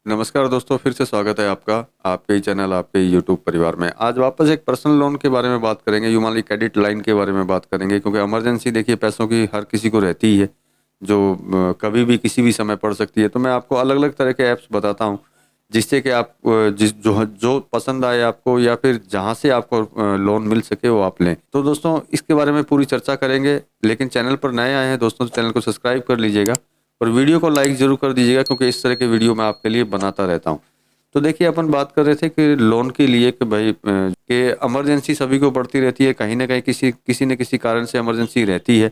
नमस्कार दोस्तों, फिर से स्वागत है आपका आपके ही चैनल आपके ही यूट्यूब परिवार में। आज वापस एक पर्सनल लोन के बारे में बात करेंगे, यूं मान ली क्रेडिट लाइन के बारे में बात करेंगे, क्योंकि इमरजेंसी देखिए पैसों की हर किसी को रहती ही है, जो कभी भी किसी भी समय पड़ सकती है। तो मैं आपको अलग अलग तरह के ऐप्स बताता हूँ, जिससे कि आप जिस जो पसंद आए आपको, या फिर जहाँ से आपको लोन मिल सके वो आप लें। तो दोस्तों इसके बारे में पूरी चर्चा करेंगे, लेकिन चैनल पर नए आए हैं दोस्तों तो चैनल को सब्सक्राइब कर लीजिएगा और वीडियो को लाइक जरूर कर दीजिएगा, क्योंकि इस तरह के वीडियो मैं आपके लिए बनाता रहता हूँ। तो देखिए अपन बात कर रहे थे कि लोन के लिए कि भाई कि इमरजेंसी सभी को पड़ती रहती है, कहीं ना कहीं किसी किसी न किसी कारण से इमरजेंसी रहती है।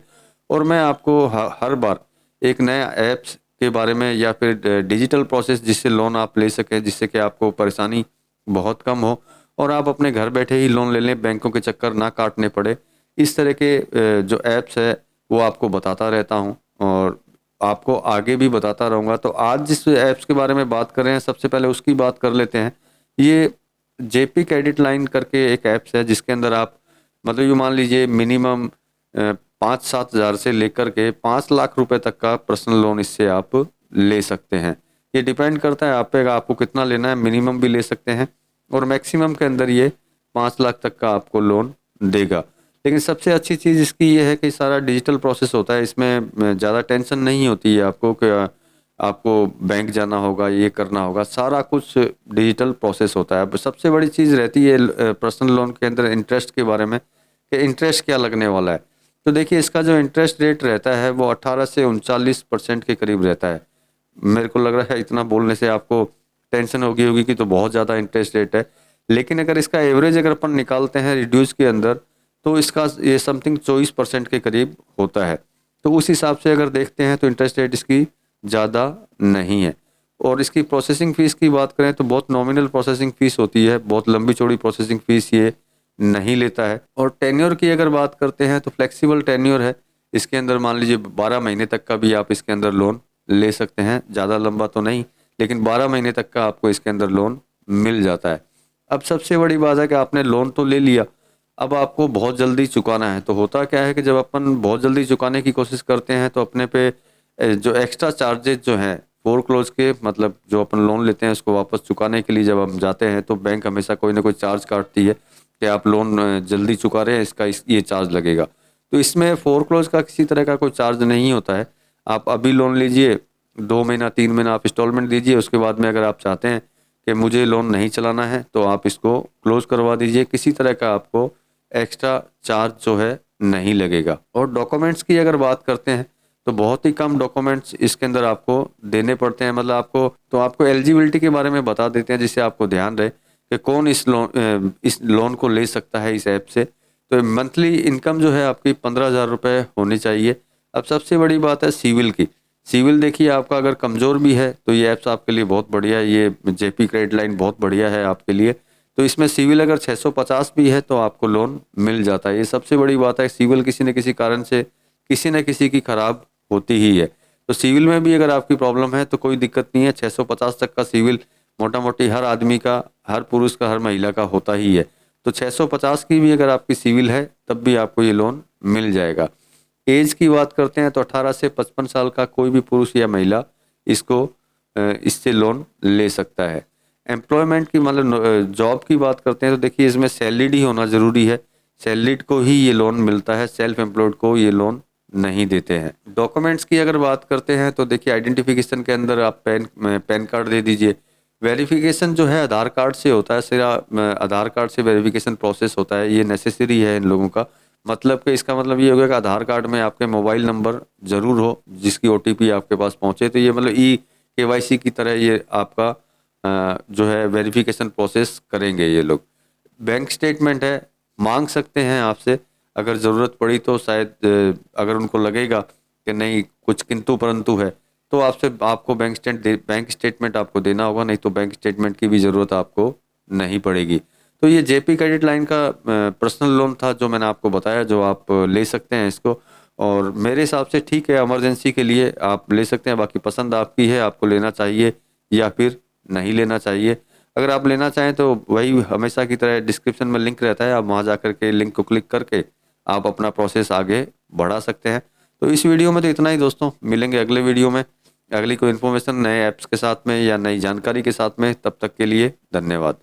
और मैं आपको हर बार एक नया ऐप्स के बारे में या फिर डिजिटल प्रोसेस जिससे लोन आप ले सकें, जिससे कि आपको परेशानी बहुत कम हो और आप अपने घर बैठे ही लोन ले लें, बैंकों के चक्कर ना काटने पड़े। इस तरह के जो ऐप्स है वो आपको बताता रहता हूँ और आपको आगे भी बताता रहूँगा। तो आज जिस ऐप्स के बारे में बात कर रहे हैं, सबसे पहले उसकी बात कर लेते हैं। ये जेपी क्रेडिट लाइन करके एक ऐप्स है, जिसके अंदर आप मतलब ये मान लीजिए मिनिमम 5-7 हज़ार से लेकर के 5 लाख रुपए तक का पर्सनल लोन इससे आप ले सकते हैं। ये डिपेंड करता है आप पे, आपको कितना लेना है। मिनिमम भी ले सकते हैं और मैक्सिमम के अंदर ये 5 लाख तक का आपको लोन देगा। लेकिन सबसे अच्छी चीज़ इसकी ये है कि सारा डिजिटल प्रोसेस होता है, इसमें ज़्यादा टेंशन नहीं होती है आपको कि आपको बैंक जाना होगा, ये करना होगा। सारा कुछ डिजिटल प्रोसेस होता है। अब सबसे बड़ी चीज़ रहती है पर्सनल लोन के अंदर इंटरेस्ट के बारे में, कि इंटरेस्ट क्या लगने वाला है। तो देखिए इसका जो इंटरेस्ट रेट रहता है वो 18 से 39% के करीब रहता है। मेरे को लग रहा है इतना बोलने से आपको टेंशन होगी होगी कि तो बहुत ज़्यादा इंटरेस्ट रेट है। लेकिन अगर इसका एवरेज अगर अपन निकालते हैं रिड्यूस के अंदर, तो इसका ये समथिंग 24% के करीब होता है। तो उस हिसाब से अगर देखते हैं तो इंटरेस्ट रेट इसकी ज़्यादा नहीं है। और इसकी प्रोसेसिंग फ़ीस की बात करें तो बहुत नॉमिनल प्रोसेसिंग फ़ीस होती है, बहुत लंबी चौड़ी प्रोसेसिंग फ़ीस ये नहीं लेता है। और टेन्योर की अगर बात करते हैं तो फ्लेक्सिबल टेन्योर है। इसके अंदर मान लीजिए 12 महीने तक का भी आप इसके अंदर लोन ले सकते हैं, ज़्यादा लंबा तो नहीं, लेकिन 12 महीने तक का आपको इसके अंदर लोन मिल जाता है। अब सबसे बड़ी बात है कि आपने लोन तो ले लिया, अब आपको बहुत जल्दी चुकाना है। तो होता क्या है कि जब अपन बहुत जल्दी चुकाने की कोशिश करते हैं तो अपने पे जो एक्स्ट्रा चार्जेस जो हैं फोरक्लोज के, मतलब जो अपन लोन लेते हैं उसको वापस चुकाने के लिए जब हम जाते हैं तो बैंक हमेशा कोई ना कोई चार्ज काटती है कि आप लोन जल्दी चुका रहे हैं, इसका ये चार्ज लगेगा। तो इसमें फोरक्लोज का किसी तरह का कोई चार्ज नहीं होता है। आप अभी लोन लीजिए, 2 महीना 3 महीना आप इंस्टॉलमेंट दीजिए, उसके बाद में अगर आप चाहते हैं कि मुझे लोन नहीं चलाना है तो आप इसको क्लोज करवा दीजिए। किसी तरह का आपको एक्स्ट्रा चार्ज जो है नहीं लगेगा। और डॉक्यूमेंट्स की अगर बात करते हैं तो बहुत ही कम डॉक्यूमेंट्स इसके अंदर आपको देने पड़ते हैं। मतलब आपको एलिजिबिलिटी के बारे में बता देते हैं, जिससे आपको ध्यान रहे कि कौन इस लोन को ले सकता है इस ऐप से। तो मंथली इनकम जो है आपकी 15 हज़ार रुपये होनी चाहिए। अब सबसे बड़ी बात है सिविल की। सिविल देखिए आपका अगर कमज़ोर भी है तो ये ऐप्स आपके लिए बहुत बढ़िया है। ये जेपी क्रेडिट लाइन बहुत बढ़िया है आपके लिए। तो इसमें सिविल अगर 650 भी है तो आपको लोन मिल जाता है। ये सबसे बड़ी बात है। सिविल किसी न किसी कारण से किसी न किसी की खराब होती ही है। तो सिविल में भी अगर आपकी प्रॉब्लम है तो कोई दिक्कत नहीं है। 650 तक का सिविल मोटा मोटी हर आदमी का, हर पुरुष का, हर महिला का होता ही है। तो 650 की भी अगर आपकी सिविल है तब भी आपको ये लोन मिल जाएगा। एज की बात करते हैं तो 18 से 55 साल का कोई भी पुरुष या महिला इसको इससे लोन ले सकता है। एम्प्लॉयमेंट की मतलब जॉब की बात करते हैं तो देखिए इसमें सैलरीड ही होना ज़रूरी है। सैलरीड को ही ये लोन मिलता है, सेल्फ एम्प्लॉयड को ये लोन नहीं देते हैं। डॉक्यूमेंट्स की अगर बात करते हैं तो देखिए आइडेंटिफिकेशन के अंदर आप पैन कार्ड दे दीजिए। वेरिफिकेशन जो है आधार कार्ड से होता है, सिर्फ आधार कार्ड से वेरिफिकेशन प्रोसेस होता है। ये नेसेसरी है इन लोगों का। मतलब कि इसका मतलब ये हो गया कि आधार कार्ड में आपके मोबाइल नंबर ज़रूर हो जिसकी ओटीपी आपके पास पहुंचे। तो ये मतलब ई केवाईसी की तरह ये आपका जो है वेरिफिकेशन प्रोसेस करेंगे ये लोग। बैंक स्टेटमेंट है, मांग सकते हैं आपसे अगर ज़रूरत पड़ी तो। शायद अगर उनको लगेगा कि नहीं कुछ किंतु परंतु है तो आपको बैंक स्टेटमेंट आपको देना होगा, नहीं तो बैंक स्टेटमेंट की भी ज़रूरत आपको नहीं पड़ेगी। तो ये जेपी क्रेडिट लाइन का पर्सनल लोन था जो मैंने आपको बताया, जो आप ले सकते हैं इसको। और मेरे हिसाब से ठीक है, इमरजेंसी के लिए आप ले सकते हैं। बाकी पसंद आपकी है, आपको लेना चाहिए या फिर नहीं लेना चाहिए। अगर आप लेना चाहें तो वही हमेशा की तरह डिस्क्रिप्शन में लिंक रहता है, आप वहाँ जा के लिंक को क्लिक करके आप अपना प्रोसेस आगे बढ़ा सकते हैं। तो इस वीडियो में तो इतना ही दोस्तों, मिलेंगे अगले वीडियो में। अगली कोई इन्फॉर्मेशन नए ऐप्स के साथ में या नई जानकारी के साथ में, तब तक के लिए धन्यवाद।